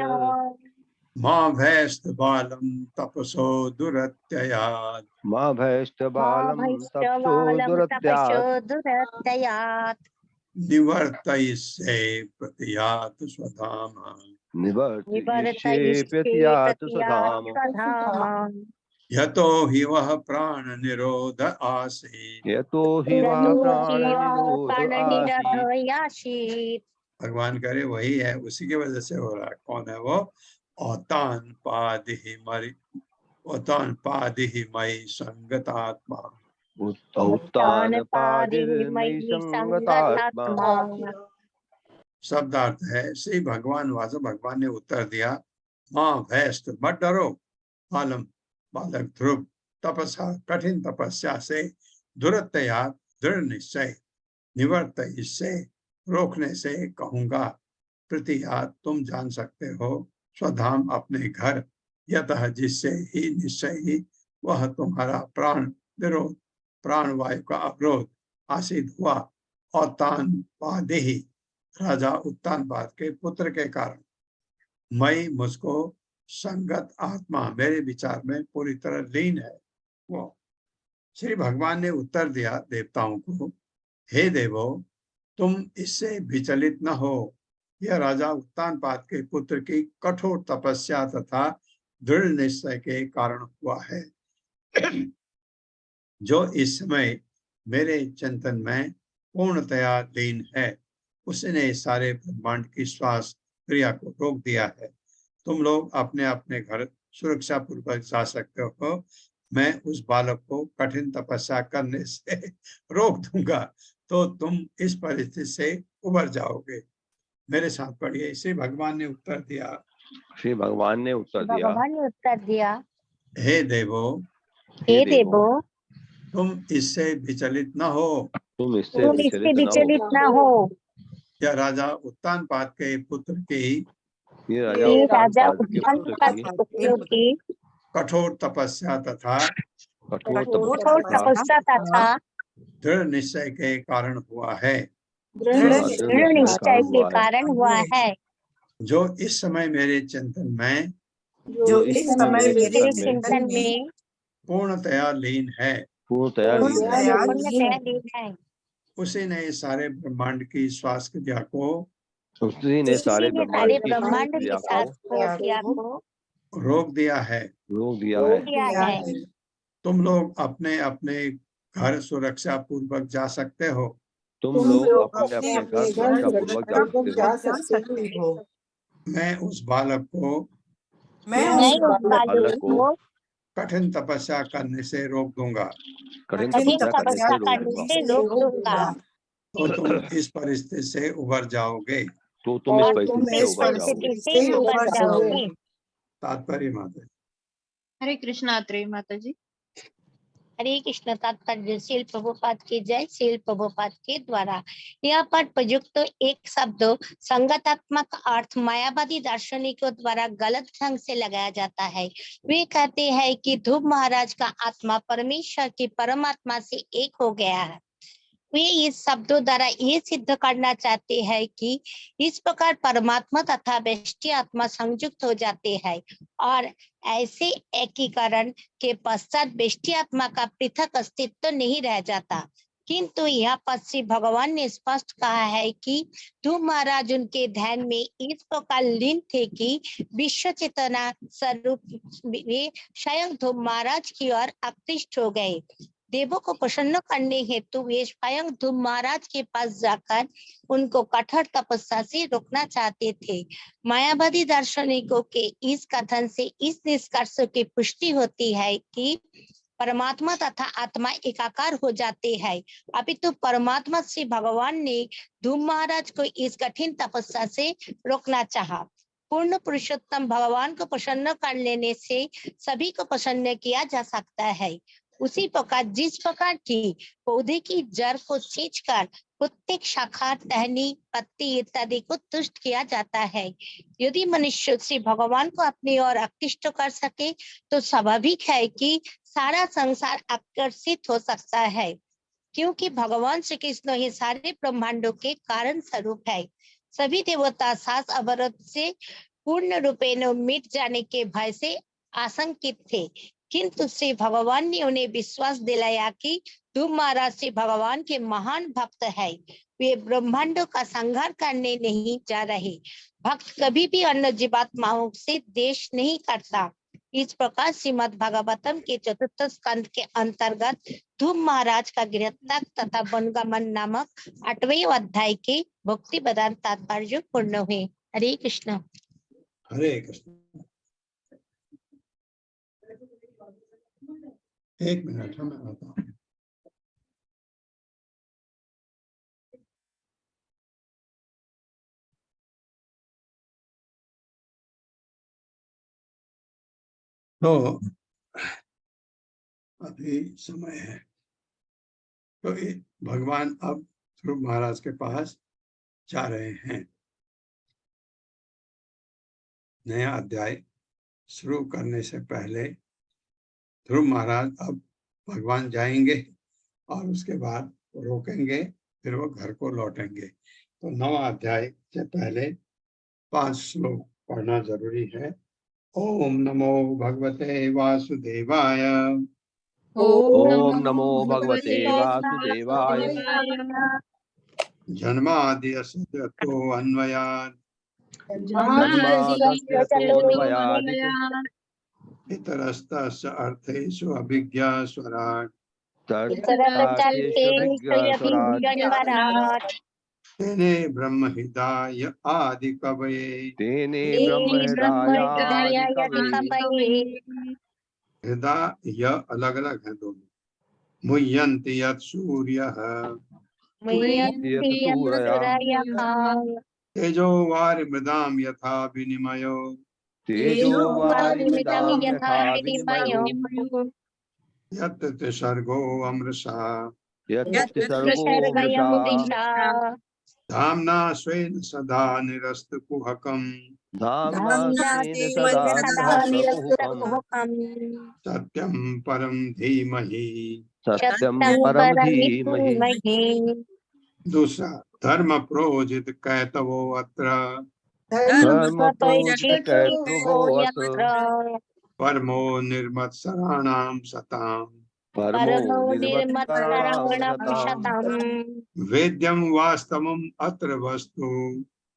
मां भैस्त बालम तपसो दुरत्ययात् मां भैष्ट बालम तपसो दुरत्यात् निवर्तयिष्ये प्रतियात स्वधाम निवर्तयिष्ये प्रतियात स्वधाम यतो हि वह प्राण निरोध आसीत्। यतो हि वह प्राण निरोध आसीत्। भगवान करे वही है, उसी की वजह से हो रहा है। कौन है वो? औतान पादिहि मयि संगतात्मा। उत्तान पादिर्मयि संगतात्मा। शब्दार्थ है श्री भगवान वाचा, भगवान ने उत्तर दिया, मां भैष्ट मत डरो, बालम बालक ध्रुव तपस्या कठिन तपस्या से दुरत्यया दृढ़ निश्चय निवर्त इससे रोकने से कहूंगा प्रतियात तुम जान सकते हो स्वधाम अपने घर यतः जिससे ही निश्चय ही वह तुम्हारा प्राण निरोध प्राण वायु का अवरोध आसित हुआ। और तान पादेही राजा उत्तानपाद के पुत्र के कारण मैं मुझको संगत आत्मा मेरे विचार में पूरी तरह लीन है। वो श्री भगवान ने उत्तर दिया देवताओं को, हे देवो तुम इससे विचलित न हो, यह राजा उत्तानपाद के पुत्र की कठोर तपस्या तथा दृढ़ निश्चय के कारण हुआ है, जो इस समय मेरे चिंतन में पूर्णतया लीन है। उसने सारे ब्रह्मांड की श्वास क्रिया को रोक दिया है। तुम लोग अपने अपने घर सुरक्षा पूर्वक जा सकते हो। मैं उस बालक को कठिन तपस्या करने से रोक दूंगा तो तुम इस परिस्थिति से उबर जाओगे। मेरे साथ पढ़िए। श्री भगवान ने उत्तर दिया, श्री भगवान ने उत्तर दिया, हे देवो तुम इससे विचलित न हो, तुम इससे विचलित न हो। यह राजा उत्तानपाद के पुत्र की कठोर तपस्या तथा दृढ़ निश्चय के कारण हुआ है, जो इस समय मेरे चिंतन में पूर्णतया लीन है। उसी ने सारे ब्रह्मांड की श्वास क्रिया को रोक दिया है। तुम लोग अपने अपने घर सुरक्षा पूर्वक जा सकते हो। मैं उस बालक को मैं नहीं उस उस बालक बालक को कठिन तपस्या करने से रोक दूंगा, कठिन कठिन तपस्या करने तपस्या से रोक करने दूंगा, से रोक दूंगा तो तुम इस परिस्थिति से उबर जाओगे। तो तुम इस और परिस्थिति तुम से इस उबर जाओगे। परिस्थिति से उबर जाओगे। तात्पर्य माता। हरे कृष्णा त्रय माता जी। हरे कृष्ण। तात्पर्य श्रील प्रभुपाद की जय। श्रील प्रभुपाद के द्वारा यह पर प्रयुक्त एक शब्द संगतात्मक अर्थ मायावादी दार्शनिकों द्वारा गलत ढंग से लगाया जाता है। वे कहते हैं कि ध्रुव महाराज का आत्मा परमेश्वर की परमात्मा से एक हो गया है। वे इस शब्दों द्वारा ये सिद्ध करना चाहते हैं कि इस प्रकार परमात्मा तथा व्यष्टि आत्मा संयुक्त हो जाते हैं और ऐसे एकीकरण के पश्चात व्यष्टि आत्मा का पृथक अस्तित्व नहीं रह जाता। किंतु यहाँ पर श्री भगवान ने स्पष्ट कहा है कि ध्रुव महाराज उनके ध्यान में इस प्रकार लीन थे कि विश्व चेतना स्वरूप वे स्वयं ध्रुव महाराज की ओर आकृष्ट हो गए। देवों को प्रसन्न करने हेतु वे स्वयं ध्रुव महाराज के पास जाकर उनको कठोर तपस्या से रोकना चाहते थे। मायावादी दार्शनिकों के इस कथन से इस निष्कर्ष की पुष्टि होती है कि परमात्मा तथा आत्मा एकाकार हो जाते हैं। अभी तो परमात्मा श्री भगवान ने ध्रुव महाराज को इस कठिन तपस्या से रोकना चाहा। पूर्ण पुरुषोत्तम भगवान को प्रसन्न कर लेने से सभी को प्रसन्न किया जा सकता है। उसी प्रकार जिस प्रकार की पौधे की जड़ को सींचकर प्रत्येक शाखा, टहनी, पत्ती इत्यादि को तुष्ट किया जाता है। यदि मनुष्य श्री भगवान को अपनी ओर आकृष्ट कर सके तो स्वाभाविक है कि सारा संसार आकर्षित हो सकता है, क्योंकि भगवान श्री कृष्ण ही सारे ब्रह्मांडों के कारण स्वरूप है। सभी देवता सांस अवरोध से पूर्ण रूपेण मिट जाने के भय से आशंकित थे, किंतु श्री भगवान ने उन्हें विश्वास दिलाया कि ध्रुव महाराज श्री भगवान के महान भक्त है। वे ब्रह्मांडों का संहार करने नहीं जा रहे। भक्त कभी भी अन्य जीवात्माओं से द्वेष नहीं करता। इस प्रकार श्रीमद् भागवतम के चतुर्थ स्कंद के अंतर्गत ध्रुव महाराज का गृहत्याग तथा वनगमन नामक 8वें अध्याय के भक्ति वेदांत तात्पर्य पूर्ण हुए। हरे कृष्ण। हरे कृष्ण। एक मिनट मैं आता हूँ। तो अभी समय है, तो भगवान अब ध्रुव महाराज के पास जा रहे हैं। नया अध्याय शुरू करने से पहले ध्रुव महाराज अब भगवान जाएंगे और उसके बाद रोकेंगे, फिर वो घर को लौटेंगे। तो नवा अध्याय से पहले 5 श्लोक पढ़ना जरूरी है। ओम नमो भगवते वासुदेवाय। ओम नमो भगवते वासुदेवाय। जन्माद्यस्य तो अन्वयात् जन्माद्यस्य तोऽन्वयादिति इतरस्तस्य अर्थेषु अभिज्ञा स्वराट् तत्रार्थेषु विज्ञस्वराट् तेने ब्रह्महृदाय आदि कवये। तेने ब्रह्महृदायादिकवये। हृदय अलग अलग है दोनों। मुह्यन्ति यत् सूर्यः तेजो वारिमृदां यथा विनिमयो तेजो वारिमृदां यथा विनिमयो यत्र त्रिसर्गो अमृषा यत्र सर्गो मृषा धाम्ना स्वेन सदा निरस्तकुहकम् धाम्ना स्वेन सदा निरस्तकुहकम् सत्यं परं धीमहि। सत्यं परं धीमहि। दूसरा धर्म प्रोजित कैतवो अत्र धर्म प्रोजित कैतवो अत्र परमो निर्मत्सराणां सताम् परमो निर्मत्सराणां सताम् वेद्यं वास्तवम् अत्र वस्तु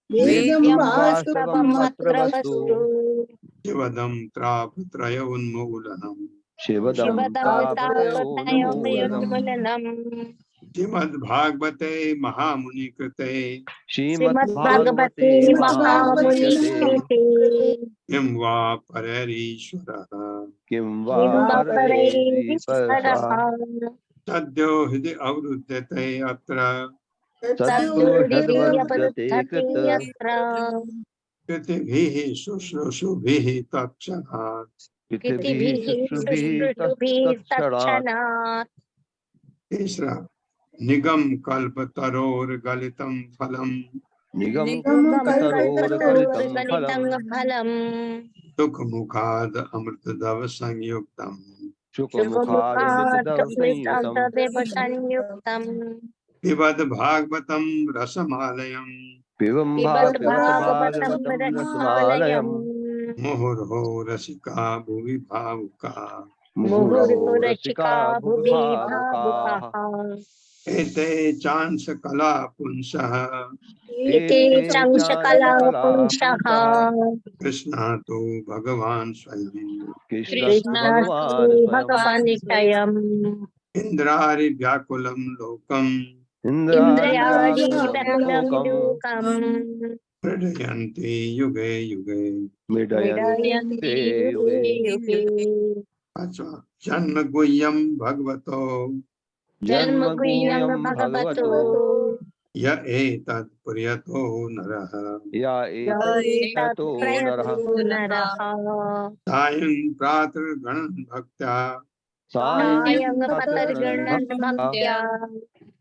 वेद्यं वास्तवम् अत्र वस्तु शिवदं त्रापत्रयोन्मूलनम् शिवदं तापत्रयोन्मूलनम् श्रीमद्भागवते महामुनि कृते श्रीमद्भागवते महामुनि कृते किं वा परेरीश्वरः किं वा बिम्ब परेरीश्वरः सद्यो हृदि अवरुध्यते अत्र सद्यो ह्यवरुध्यते कृत कृतिभिः शुश्रूषुभिः तत्क्षणात् कृतिभिः शुश्रूषुभिः तत्क्षणात्। तीसरा निगम कल्पतरोर्गलितं फलम् निगम कल्पतरोर्गलितं फलम् फलम् सुखमुखाद अमृतदव संयुक्तम् सुखमुखादमृतदव संयुतम् संयुक्तम् पिबद भागवतं रसमालयम् पिबत भागवतं भागवतं रसमालयम् रसमालयम्। मुहुर्हो रसिका भुवि भावुका मुहुरहो रसिका भुवि भावुकाः। भावुकाः एते चांस कला पुंसः इति चंशकला पुंसः कृष्णा तो भगवान स्वयं कृष्णस्तु भगवान् भगवान् स्वयम्। स्वयम् इंद्रारि व्याकुलं लोकम् इन्द्रियाणि इंद्रियाव्याकुलं व्याकुलं लोकम् लोकम् प्रडयन्ति युगे युगे। मीडयन्ते युगे युगे अच्छा, जन्म गुह्यम भगवतो जन्म जन्म गुह्यं गुह्यं भगवतो भगवतो य एतत् प्रियतो नरः या एततो नरः नरः सायं प्रातर्गणं भक्त्या सायं प्रातर्गणं पतर्गणं भक्त्या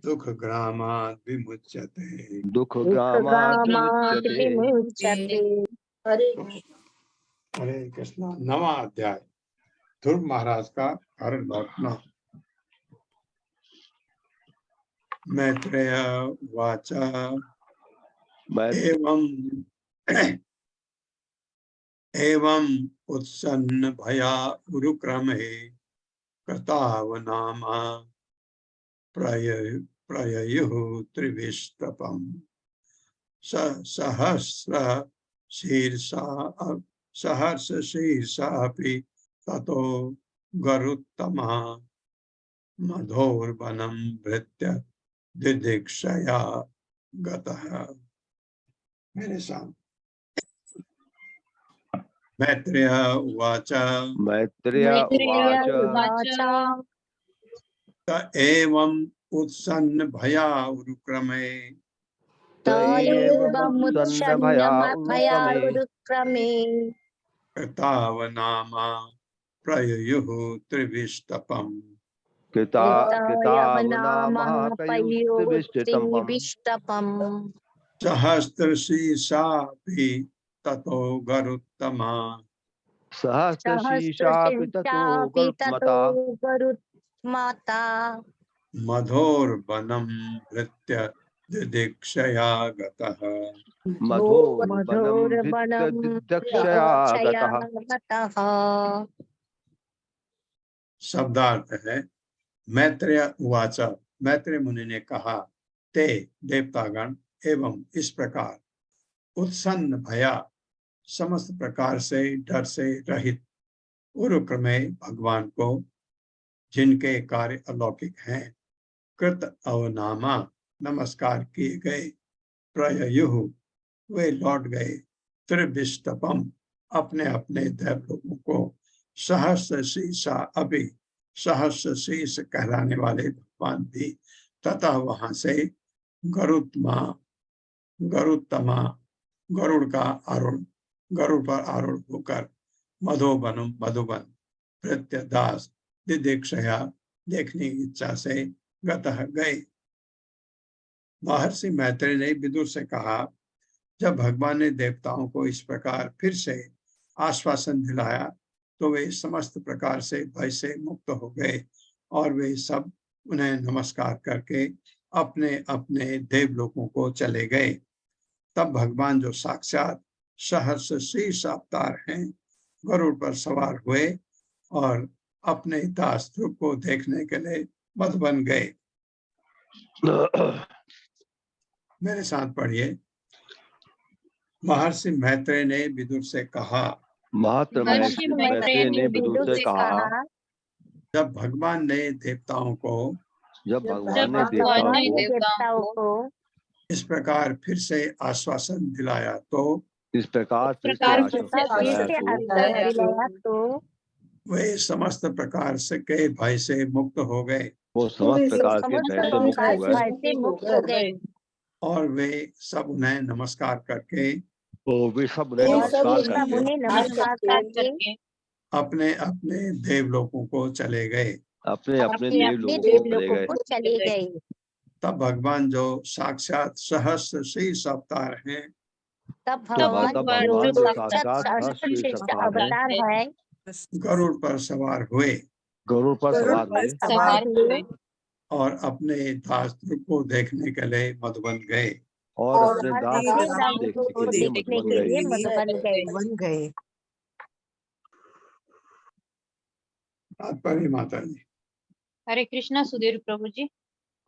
दुःखग्रामात् विमुच्यते। दुःखग्रामात् दुःखगामात् विमुच्यते। विमुच्यते। हरे हरे कृष्णा। नवा अध्याय ध्रुव महाराज का घर लौटना। मैत्रेय वाच एवं एवं उत्सन्न भया उरुक्रमे कृतावनामा प्रययुः त्रिविष्टपम् सहस्र शीर्षा अपि ततो गरुत्तमः मधोर्वनं भृत्य दिदिक्षया गतः। मेरे साथ मैत्रेय उवाच मैत्रेय उवाच त एवं उत्सन्न भया उरुक्रमे त एवमुत्सन्न भया उरुक्रमे भयारुक्रमे कृतावनामा प्रययुः त्रिविष्टपम् कृतावनामः प्रयुक्तविष्टितम् त्रिविष्टपम् सहस्रशीर्षापि ततो गरुत्तमा सहस्रशीर्षापि ततो सहस्रशीर्षापि ततो गरुत्मता गरुत्माता मधोर्वनं भृत्य दिदिक्षया गतः। मधोर्वनं भृत्य मधुरवनं दिदक्षया गतः। गतः। शब्दार्थ है मैत्रेय उवाच, मैत्रेय मुनि ने कहा, ते देवतागण एवं इस प्रकार उत्सन्न भया समस्त प्रकार से डर से रहित उरुक्रमे भगवान को जिनके कार्य अलौकिक हैं कृत अवनामा नमस्कार किए गए प्रययुः वे लौट गए त्रिविष्टपम अपने अपने देवलोकों को सहस्र शीर्षा अभी सहस्र शीर्ष कहलाने वाले भगवान भी तथा वहां से गरुत्तमा गरुड़ का आरूढ़ गरुड़ पर आरूढ़ होकर मधुबन भृत्य दास दिदीक्षया देखने की इच्छा से गतः गए। महर्षि मैत्रेय ने विदुर से कहा, जब भगवान ने देवताओं को इस प्रकार फिर से आश्वासन दिलाया तो वे समस्त प्रकार से भय से मुक्त हो गए और वे सब उन्हें नमस्कार करके अपने अपने देवलोकों को चले गए। तब भगवान जो साक्षात सहस्र शीर्ष अवतार हैं गरुड़ पर सवार हुए और अपने दास ध्रुव को देखने के लिए मधुबन गए। मेरे साथ पढ़िए। महर्षि मैत्रेय ने विदुर से कहा, महर्षि मैत्रेय ने विदुर से कहा, जब भगवान ने देवताओं को देवताओं को इस प्रकार फिर से आश्वासन दिलाया तो इस प्रकार फिर से प्रकार आश्वस्त फिर कराया से तो आश्वस्त दिलाया तो वे समस्त प्रकार से के भय से मुक्त हो गए वो समस्त प्रकार के समस्त भय से मुक्त हो प्रकार गए, भय से मुक्त हो गए और वे सब उन्हें नमस्कार करके तो वे सब उन्हें और नमस्कार सब सब करके उन्हें नमस्कार करके अपने अपने देवलोकों को चले गए। अपने अपने अपने देव अपने लोगों को चले देवलोकों गए। को चले गए। तब भगवान जो साक्षात सहस्त्र शीर्ष अवतार हैं, तब तब भगवान भगवान जो जो साक्षात साक्षात सहस्त्र अवतार है गरुड़ पर सवार हुए गरुड़ पर सवार हुए सवार हुए और अपने दास को देखने के लिए मधुबन गए। और अपने और दास अपने को दास देखने को के लिए देखने मधुबन के गए। लिए मधुबन गए। बन गए। तात्पर्य माता जी। हरे कृष्णा सुधीर प्रभु जी।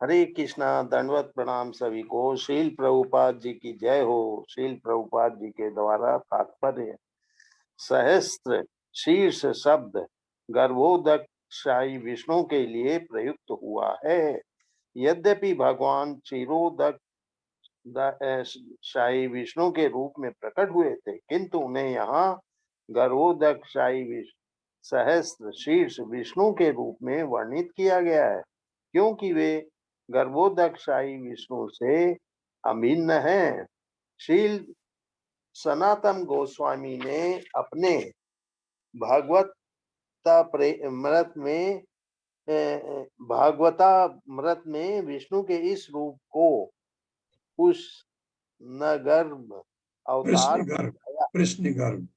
हरे कृष्णा, दंडवत प्रणाम सभी को। श्रील प्रभुपाद जी की जय हो। श्रील प्रभुपाद जी के द्वारा तात्पर्य, सहस्त्र शीर्ष शब्द गर्भोदकशाही विष्णु के लिए प्रयुक्त हुआ है। यद्यपि भगवान क्षीरोदक शाही विष्णु के रूप में प्रकट हुए थे, किंतु उन्हें यहाँ गर्भोदकशाही सहस्त्र शीर्ष विष्णु के रूप में वर्णित किया गया है, क्योंकि वे गर्भोदकशाही विष्णु से अभिन्न हैं। श्रील सनातन गोस्वामी ने अपने भागवतामृत में विष्णु के इस रूप को पुष्णगर्भ अवतार कृष्णगर्भ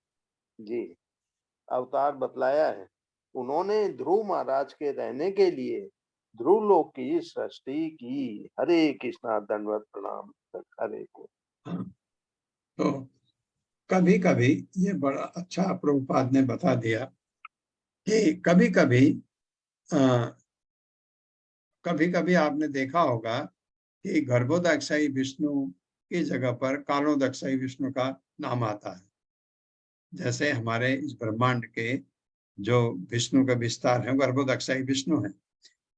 जी अवतार बतलाया है। उन्होंने ध्रुव महाराज के रहने के लिए ध्रुव लोक की सृष्टि की। हरे कृष्णा, दंडवत प्रणाम। हरे को तो कभी कभी ये बड़ा अच्छा प्रभुपाद ने बता दिया कि कभी कभी आपने देखा होगा कि गर्भोदकशाही विष्णु की जगह पर कालोदकशाही विष्णु का नाम आता है। जैसे हमारे इस ब्रह्मांड के जो विष्णु का विस्तार है गर्भोदकशाही विष्णु है।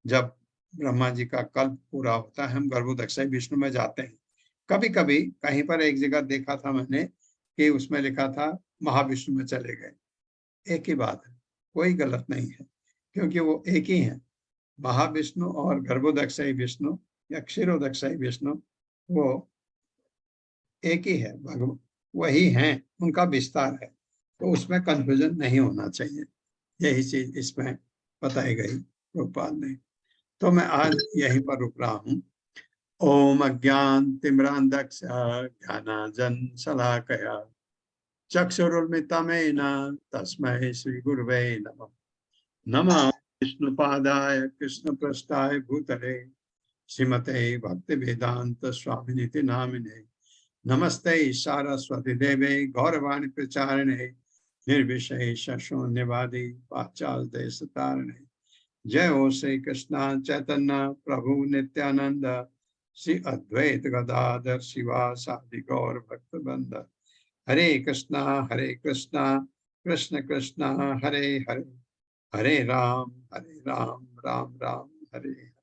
जब ब्रह्मा जी का कल्प पूरा होता है हम गर्भोदकशाही विष्णु में जाते हैं। कभी कभी कहीं पर एक जगह देखा था मैंने कि उसमें लिखा था महाविष्णु में चले गए। एक ही बात है, कोई गलत नहीं है, क्योंकि वो एक ही है। महाविष्णु और गर्भोदकशाही विष्णु या क्षीरोदकशाही विष्णु वो एक ही है, वही हैं, उनका विस्तार है। तो उसमें कंफ्यूजन नहीं होना चाहिए। यही चीज इसमें बताई गई प्रभुपाद ने। तो मैं आज यहीं पर रुक रहा हूँ। ओम अज्ञान तिमिरांधक्ष ज्ञानांजन शलाकया चक्षुरुन्मिलितं तस्मै श्री गुरुवे नमः। नमः विष्णुपादाय कृष्णपृष्ठाय भूतले श्रीमते भक्तिवेदांत स्वामिनिति नामिने। नमस्ते सारस्वती देवे गौरवाणी प्रचारिणे निर्विशेष शून्यवादी पाश्चात्य देश तारिणे। जय हो श्री कृष्ण चैतन्य प्रभु नित्यानंद श्री अद्वैत गदाधर शिवासादि गौर भक्तवृंद। हरे कृष्णा कृष्ण कृष्ण हरे हरे, हरे राम राम राम हरे।